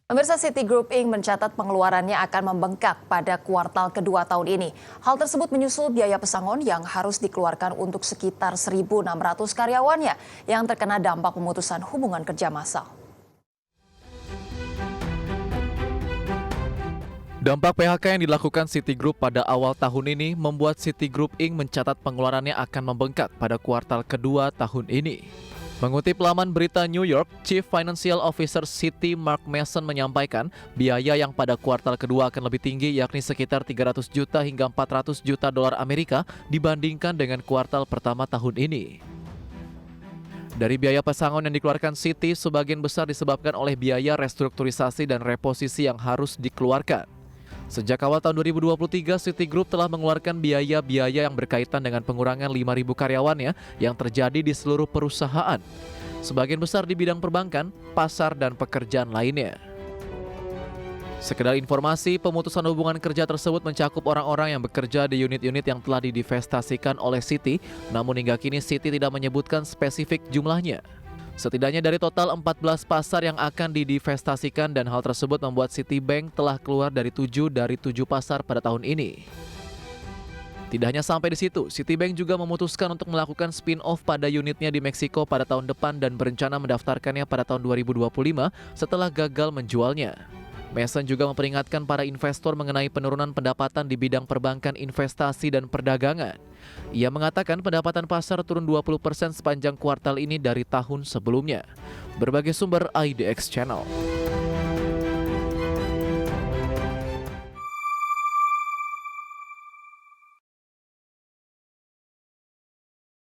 Pemirsa, Citigroup Inc. mencatat pengeluarannya akan membengkak pada kuartal kedua tahun ini. Hal tersebut menyusul biaya pesangon yang harus dikeluarkan untuk sekitar 1.600 karyawannya yang terkena dampak pemutusan hubungan kerja massal. Dampak PHK yang dilakukan Citigroup pada awal tahun ini membuat Citigroup Inc. mencatat pengeluarannya akan membengkak pada kuartal kedua tahun ini. Mengutip laman berita New York, Chief Financial Officer Citi Mark Mason menyampaikan biaya yang pada kuartal kedua akan lebih tinggi, yakni sekitar 300 juta hingga 400 juta dolar Amerika dibandingkan dengan kuartal pertama tahun ini. Dari biaya pesangon yang dikeluarkan Citi, sebagian besar disebabkan oleh biaya restrukturisasi dan reposisi yang harus dikeluarkan. Sejak awal tahun 2023, Citigroup telah mengeluarkan biaya-biaya yang berkaitan dengan pengurangan 5.000 karyawannya yang terjadi di seluruh perusahaan. Sebagian besar di bidang perbankan, pasar, dan pekerjaan lainnya. Sekedar informasi, pemutusan hubungan kerja tersebut mencakup orang-orang yang bekerja di unit-unit yang telah didivestasikan oleh Citi, namun hingga kini Citi tidak menyebutkan spesifik jumlahnya. Setidaknya dari total 14 pasar yang akan didivestasikan, dan hal tersebut membuat Citibank telah keluar dari 7 pasar pada tahun ini. Tidak hanya sampai di situ, Citibank juga memutuskan untuk melakukan spin-off pada unitnya di Meksiko pada tahun depan dan berencana mendaftarkannya pada tahun 2025 setelah gagal menjualnya. Mason juga memperingatkan para investor mengenai penurunan pendapatan di bidang perbankan, investasi, dan perdagangan. Ia mengatakan pendapatan pasar turun 20% sepanjang kuartal ini dari tahun sebelumnya. Berbagai sumber IDX Channel.